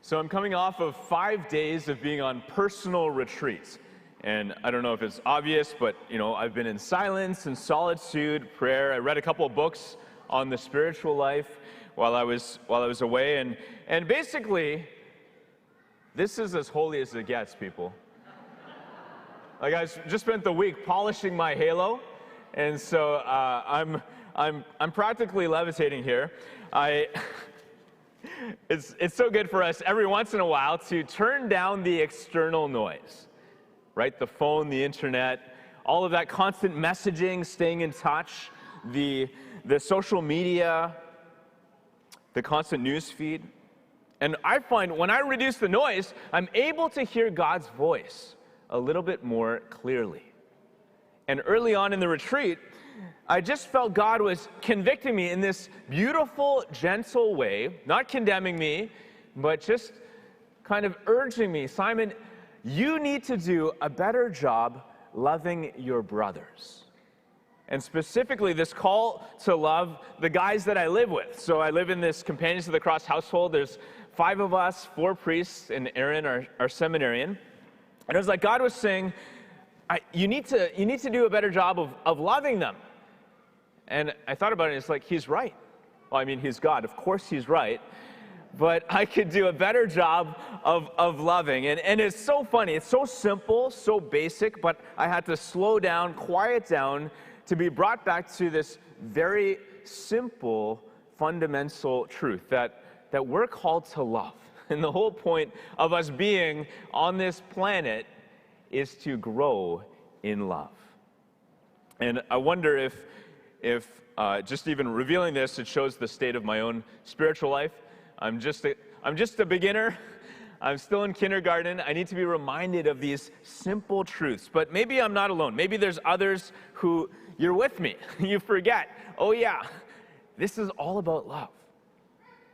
So I'm coming off of 5 days of being on personal retreats. And I don't know if it's obvious, but I've been in silence and solitude, prayer. I read a couple of books on the spiritual life while I was away. And basically, this is as holy as it gets, people. Like, I just spent the week polishing my halo, and so I'm practically levitating here. It's so good for us every once in a while to turn down the external noise, right? The phone, the internet, all of that constant messaging, staying in touch, the social media, the constant news feed. And I find when I reduce the noise, I'm able to hear God's voice a little bit more clearly. And early on in the retreat, I just felt God was convicting me in this beautiful, gentle way, not condemning me, but just kind of urging me, Simon, you need to do a better job loving your brothers. And specifically, this call to love the guys that I live with. So I live in this Companions of the Cross household. There's 5 of us, 4 priests, and Aaron, our seminarian. And it was like God was saying, you need to do a better job of loving them. And I thought about it, and it's like, he's right. Well, I mean, he's God. Of course he's right. But I could do a better job of loving. And it's so funny. It's so simple, so basic, but I had to slow down, quiet down to be brought back to this very simple, fundamental truth that we're called to love. And the whole point of us being on this planet is to grow in love. And I wonder if just even revealing this, it shows the state of my own spiritual life. I'm just a beginner. I'm still in kindergarten. I need to be reminded of these simple truths. But maybe I'm not alone. Maybe there's others who you're with me. You forget, oh yeah, this is all about love.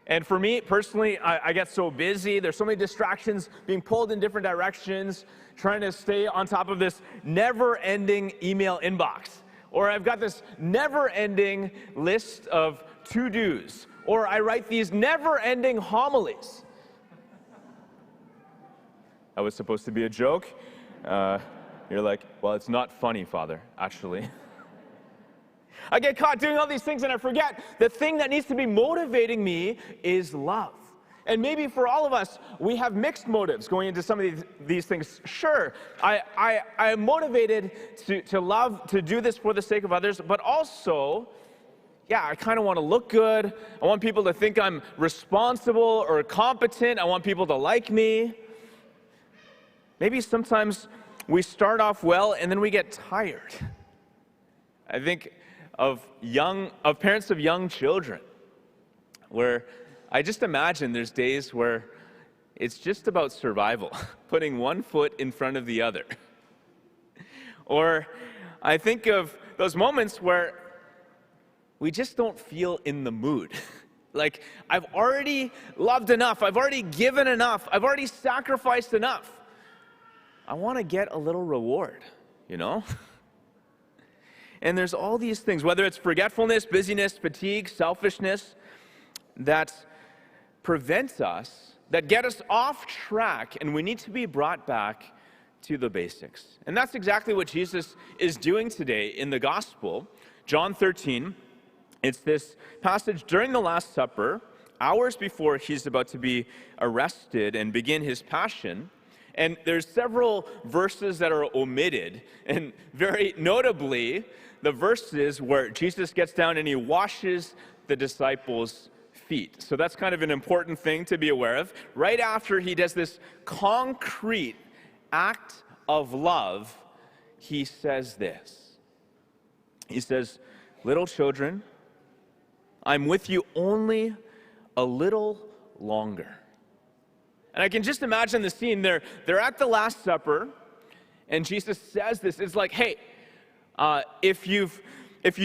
And for me, personally, I get so busy. There's so many distractions, being pulled in different directions, trying to stay on top of this never-ending email inbox. Or I've got this never-ending list of to-dos. Or I write these never-ending homilies. That was supposed to be a joke. You're like, well, it's not funny, Father, actually. I get caught doing all these things and I forget the thing that needs to be motivating me is love. And maybe for all of us, we have mixed motives going into some of these things. Sure, I am motivated to love, to do this for the sake of others, but also, yeah, I kind of want to look good. I want people to think I'm responsible or competent. I want people to like me. Maybe sometimes we start off well and then we get tired. I think of parents of young children, where I just imagine there's days where it's just about survival, putting one foot in front of the other. Or I think of those moments where we just don't feel in the mood. Like, I've already loved enough, I've already given enough, I've already sacrificed enough. I want to get a little reward, And there's all these things, whether it's forgetfulness, busyness, fatigue, selfishness, that prevent us, that get us off track, and we need to be brought back to the basics. And that's exactly what Jesus is doing today in the gospel. John 13, it's this passage during the Last Supper, hours before he's about to be arrested and begin his passion. And there's several verses that are omitted, and very notably, the verses where Jesus gets down and he washes the disciples' feet. So that's kind of an important thing to be aware of. Right after he does this concrete act of love, he says this. He says, "Little children, I'm with you only a little longer." And I can just imagine the scene. They're at the Last Supper, and Jesus says this. It's like, hey, if you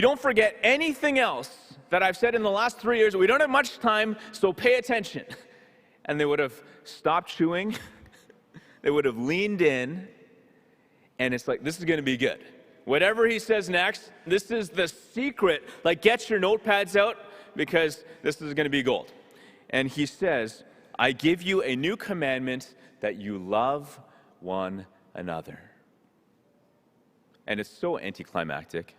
don't forget anything else that I've said in the last 3 years, we don't have much time, so pay attention. And they would have stopped chewing. They would have leaned in, and it's like, this is going to be good. Whatever he says next, this is the secret. Like, get your notepads out, because this is going to be gold. And he says, I give you a new commandment, that you love one another. And it's so anticlimactic.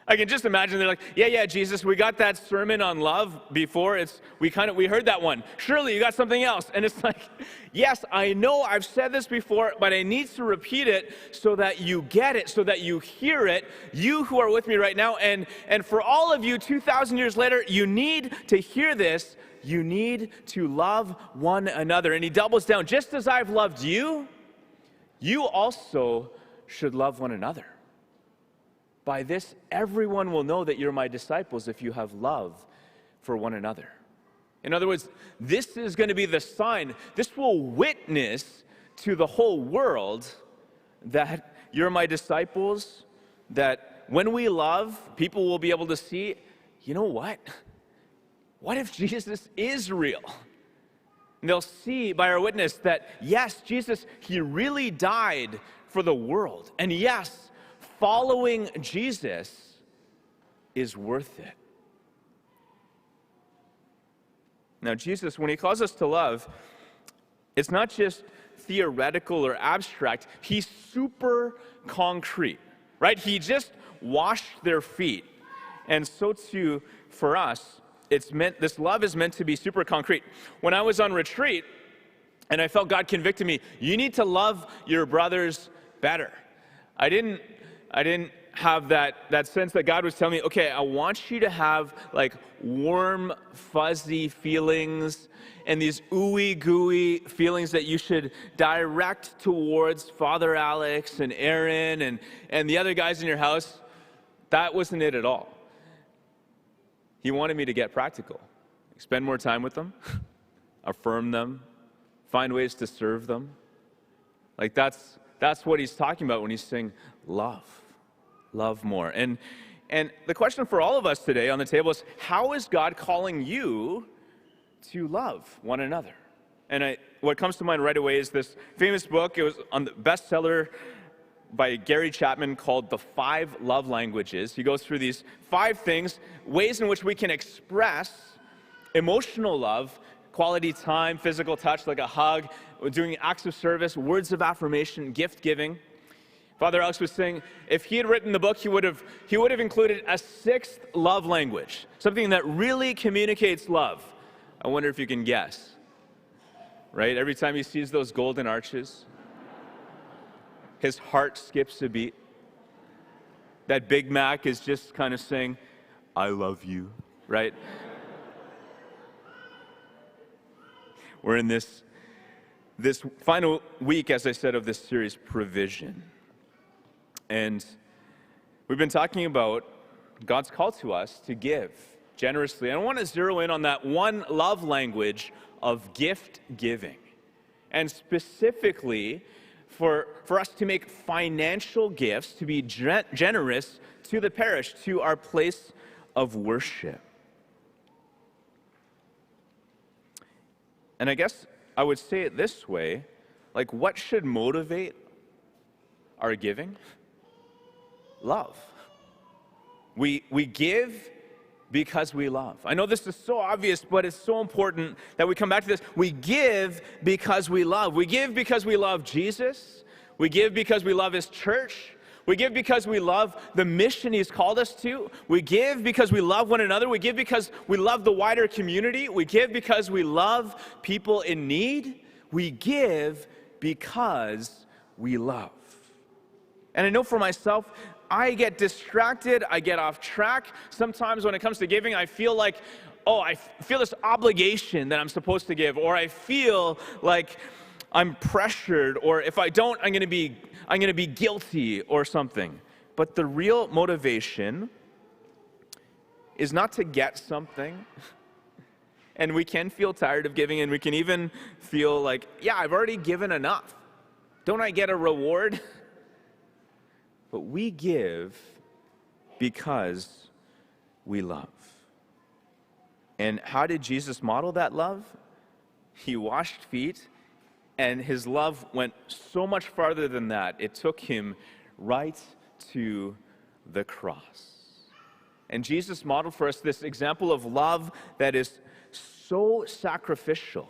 I can just imagine they're like, yeah, Jesus, we got that sermon on love before. We heard that one. Surely you got something else. And it's like, yes, I know I've said this before, but I need to repeat it so that you get it, so that you hear it, you who are with me right now. And for all of you, 2,000 years later, you need to hear this. You need to love one another. And he doubles down, just as I've loved you, you also should love one another. By this, everyone will know that you're my disciples if you have love for one another. In other words, this is going to be the sign. This will witness to the whole world that you're my disciples, that when we love, people will be able to see, you know what? What if Jesus is real? And they'll see by our witness that, yes, Jesus, he really died for the world. And yes, following Jesus is worth it. Now, Jesus, when he calls us to love, it's not just theoretical or abstract. He's super concrete, right? He just washed their feet. And so too, for us, this love is meant to be super concrete. When I was on retreat, and I felt God convicted me, you need to love your brothers better. I didn't have that sense that God was telling me, okay, I want you to have like warm, fuzzy feelings and these ooey gooey feelings that you should direct towards Father Alex and Aaron and the other guys in your house. That wasn't it at all. He wanted me to get practical, spend more time with them, affirm them, find ways to serve them. Like that's what he's talking about when he's saying love more. And the question for all of us today on the table is, how is God calling you to love one another? And what comes to mind right away is this famous book. It was on the bestseller by Gary Chapman called The 5 Love Languages. He goes through these 5 things, ways in which we can express emotional love, quality time, physical touch, like a hug, doing acts of service, words of affirmation, gift giving. Father Alex was saying, if he had written the book, he would have included a 6th love language, something that really communicates love. I wonder if you can guess, right? Every time he sees those golden arches, his heart skips a beat. That Big Mac is just kind of saying, I love you, right? We're in this final week, as I said, of this series, Provision. And we've been talking about God's call to us to give generously. And I want to zero in on that one love language of gift giving. And specifically, for us to make financial gifts, to be generous to the parish, to our place of worship. And I guess I would say it this way, like, what should motivate our giving? Love. We give because we love. I know this is so obvious, but it's so important that we come back to this. We give because we love. We give because we love Jesus. We give because we love his church. We give because we love the mission he's called us to. We give because we love one another. We give because we love the wider community. We give because we love people in need. We give because we love. And I know for myself, I get distracted, I get off track. Sometimes when it comes to giving, I feel like, I feel this obligation that I'm supposed to give, or I feel like I'm pressured, or if I don't, I'm going to be guilty or something. But the real motivation is not to get something. And we can feel tired of giving, and we can even feel like, I've already given enough. Don't I get a reward? But we give because we love. And how did Jesus model that love? He washed feet, and his love went so much farther than that. It took him right to the cross. And Jesus modeled for us this example of love that is so sacrificial.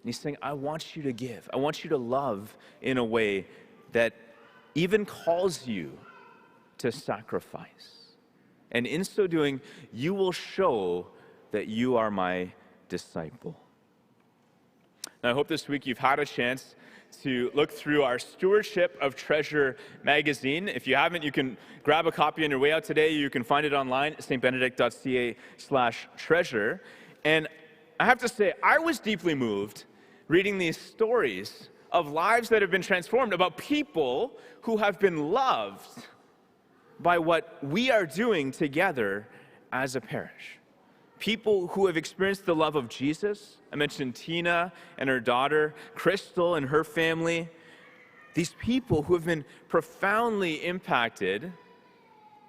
And he's saying, I want you to give. I want you to love in a way that even calls you to sacrifice. And in so doing, you will show that you are my disciple. Now, I hope this week you've had a chance to look through our Stewardship of Treasure magazine. If you haven't, you can grab a copy on your way out today. You can find it online at stbenedict.ca/treasure. And I have to say, I was deeply moved reading these stories of lives that have been transformed, about people who have been loved by what we are doing together as a parish. People who have experienced the love of Jesus. I mentioned Tina and her daughter, Crystal and her family. These people who have been profoundly impacted.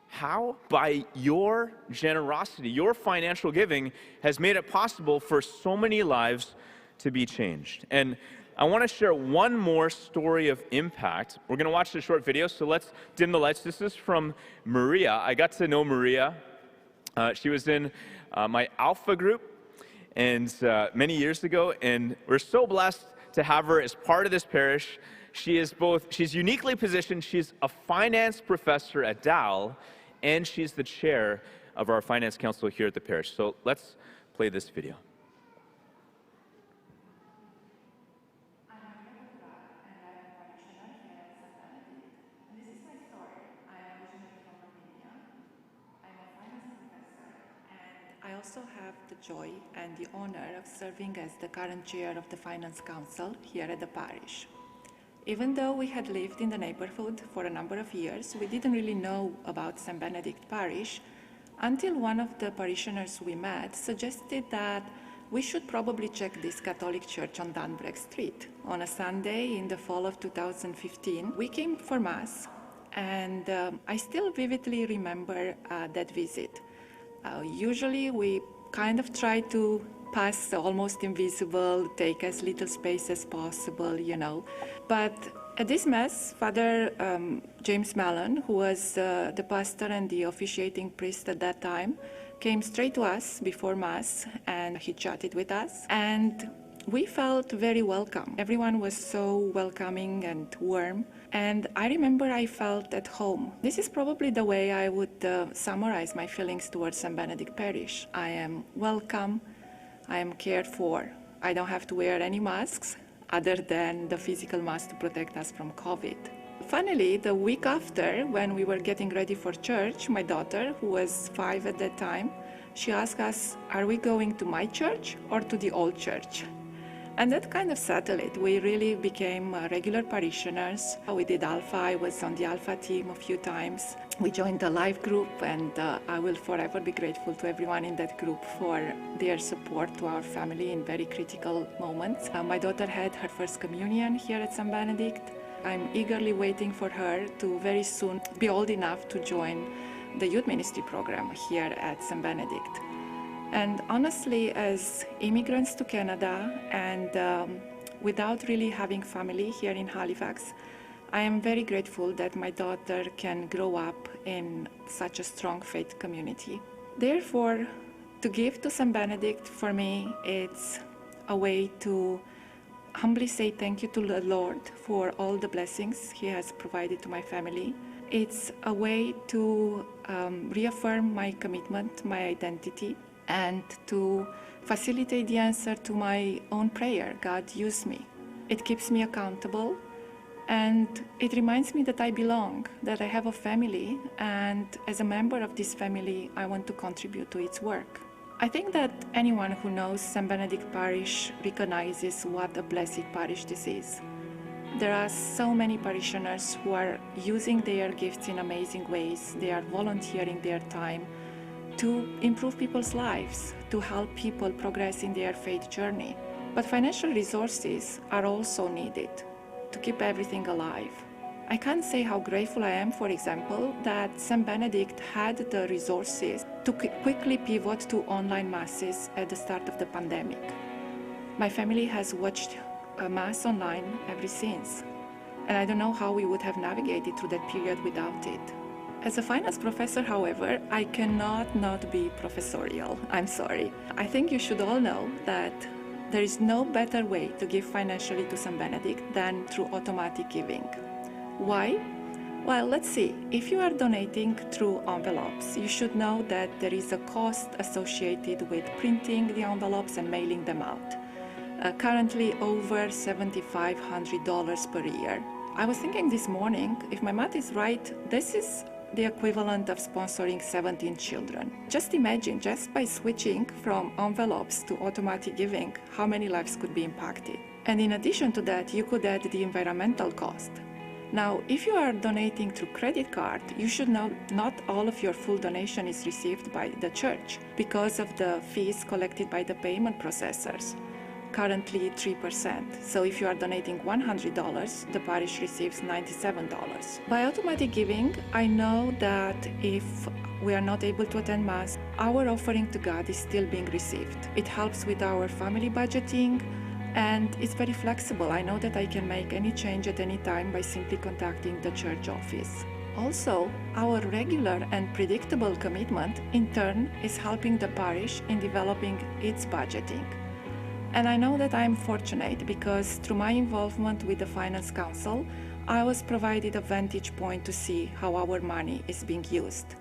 How? By your generosity. Your financial giving has made it possible for so many lives to be changed. And I want to share one more story of impact. We're going to watch the short video, so let's dim the lights. This is from Maria. I got to know Maria. She was in my Alpha group and many years ago, and we're so blessed to have her as part of this parish. She's uniquely positioned. She's a finance professor at Dal, and she's the chair of our finance council here at the parish. So let's play this video. I also have the joy and the honor of serving as the current chair of the Finance Council here at the parish. Even though we had lived in the neighborhood for a number of years, we didn't really know about St. Benedict Parish until one of the parishioners we met suggested that we should probably check this Catholic church on Dunbreg Street. On a Sunday in the fall of 2015, we came for Mass, and I still vividly remember that visit. Usually we kind of try to pass almost invisible, take as little space as possible, you know. But at this Mass, Father James Mallon, who was the pastor and the officiating priest at that time, came straight to us before Mass, and he chatted with us. And we felt very welcome. Everyone was so welcoming and warm. And I remember I felt at home. This is probably the way I would summarize my feelings towards St. Benedict Parish. I am welcome. I am cared for. I don't have to wear any masks other than the physical mask to protect us from COVID. Funnily, the week after, when we were getting ready for church, my daughter, who was 5 at that time, she asked us, are we going to my church or to the old church? And that kind of settled it. We really became regular parishioners. We did Alpha. I was on the Alpha team a few times. We joined the life group, and I will forever be grateful to everyone in that group for their support to our family in very critical moments. My daughter had her first communion here at St. Benedict. I'm eagerly waiting for her to very soon be old enough to join the youth ministry program here at St. Benedict. And honestly, as immigrants to Canada and without really having family here in Halifax, I am very grateful that my daughter can grow up in such a strong faith community. Therefore, to give to St. Benedict, for me, it's a way to humbly say thank you to the Lord for all the blessings He has provided to my family. It's a way to reaffirm my commitment, my identity, and to facilitate the answer to my own prayer, God, use me. It keeps me accountable, and it reminds me that I belong, that I have a family, and as a member of this family, I want to contribute to its work. I think that anyone who knows St. Benedict Parish recognizes what a blessed parish this is. There are so many parishioners who are using their gifts in amazing ways. They are volunteering their time to improve people's lives, to help people progress in their faith journey. But financial resources are also needed to keep everything alive. I can't say how grateful I am, for example, that St. Benedict had the resources to quickly pivot to online masses at the start of the pandemic. My family has watched a Mass online ever since, and I don't know how we would have navigated through that period without it. As a finance professor, however, I cannot not be professorial. I'm sorry. I think you should all know that there is no better way to give financially to St. Benedict than through automatic giving. Why? Well, let's see. If you are donating through envelopes, you should know that there is a cost associated with printing the envelopes and mailing them out. Currently over $7,500 per year. I was thinking this morning, if my math is right, this is the equivalent of sponsoring 17 children. Just imagine, just by switching from envelopes to automatic giving, how many lives could be impacted. And in addition to that, you could add the environmental cost. Now, if you are donating through credit card, you should know not all of your full donation is received by the church because of the fees collected by the payment processors. Currently 3%. So if you are donating $100, the parish receives $97. By automatic giving, I know that if we are not able to attend Mass, our offering to God is still being received. It helps with our family budgeting, and it's very flexible. I know that I can make any change at any time by simply contacting the church office. Also, our regular and predictable commitment, in turn, is helping the parish in developing its budgeting. And I know that I'm fortunate because through my involvement with the Finance Council, I was provided a vantage point to see how our money is being used.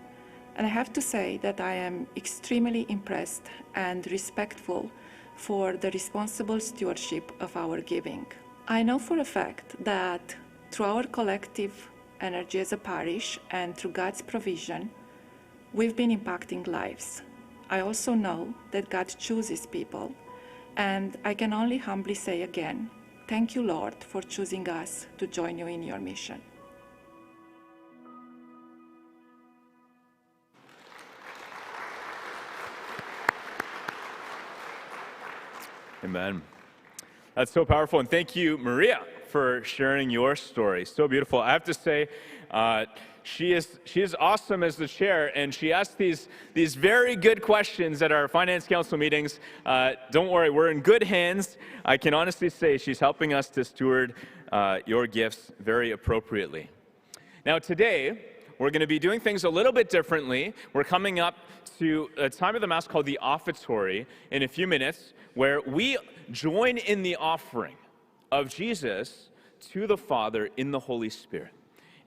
And I have to say that I am extremely impressed and respectful for the responsible stewardship of our giving. I know for a fact that through our collective energy as a parish and through God's provision, we've been impacting lives. I also know that God chooses people. And I can only humbly say again, thank you, Lord, for choosing us to join you in your mission. Amen. That's so powerful. And thank you, Maria, for sharing your story. So beautiful. I have to say, she is awesome as the chair, and she asks these very good questions at our Finance Council meetings. Don't worry, we're in good hands. I can honestly say she's helping us to steward your gifts very appropriately. Now today, we're going to be doing things a little bit differently. We're coming up to a time of the Mass called the offertory in a few minutes, where we join in the offering of Jesus to the Father in the Holy Spirit.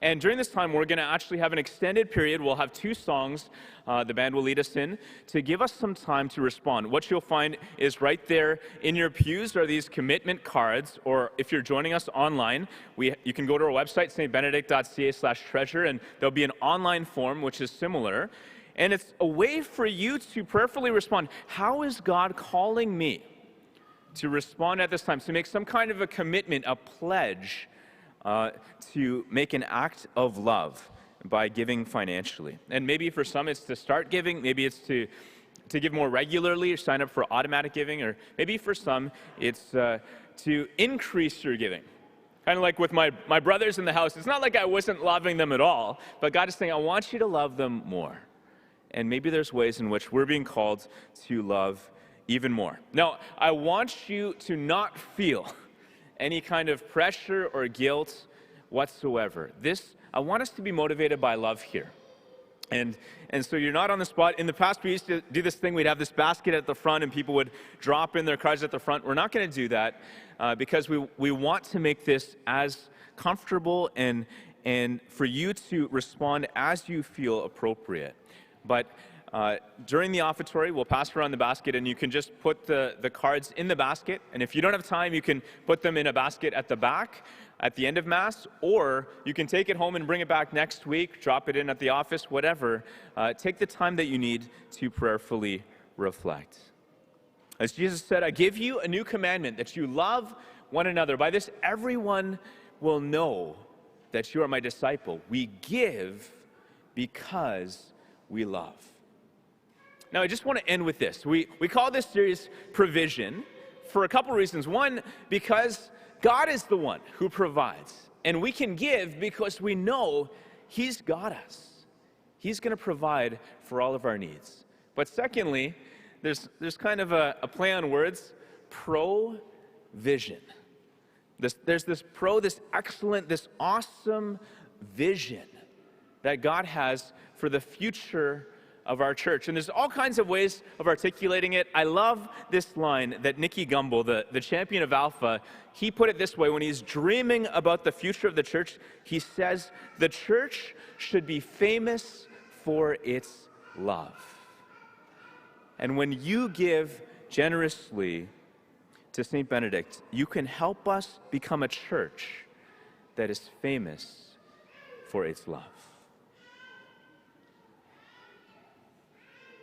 And during this time, we're going to actually have an extended period. We'll have 2 songs the band will lead us in to give us some time to respond. What you'll find is right there in your pews are these commitment cards, or if you're joining us online, you can go to our website, stbenedict.ca/treasure, and there'll be an online form which is similar. And it's a way for you to prayerfully respond. How is God calling me to respond at this time? To make some kind of a commitment, a pledge, to make an act of love by giving financially. And maybe for some it's to start giving, maybe it's to give more regularly or sign up for automatic giving, or maybe for some it's to increase your giving. Kind of like with my brothers in the house, it's not like I wasn't loving them at all, but God is saying, I want you to love them more. And maybe there's ways in which we're being called to love even more. Now, I want you to not feel any kind of pressure or guilt whatsoever. I want us to be motivated by love here. And so you're not on the spot. In the past, we used to do this thing. We'd have this basket at the front, and people would drop in their cards at the front. We're not going to do that because we want to make this as comfortable and for you to respond as you feel appropriate. But during the offertory, we'll pass around the basket, and you can just put the cards in the basket. And if you don't have time, you can put them in a basket at the back at the end of Mass, or you can take it home and bring it back next week, drop it in at the office, whatever. Take the time that you need to prayerfully reflect. As Jesus said, I give you a new commandment, that you love one another. By this, everyone will know that you are my disciple. We give because we love. Now, I just want to end with this. We call this series Provision for a couple reasons. One, because God is the one who provides. And we can give because we know He's got us. He's going to provide for all of our needs. But secondly, there's kind of a play on words, provision. There's this excellent, this awesome vision that God has for the future of our church. And there's all kinds of ways of articulating it. I love this line that Nicky Gumbel, the champion of Alpha, he put it this way when he's dreaming about the future of the church. He says, the church should be famous for its love. And when you give generously to St. Benedict, you can help us become a church that is famous for its love.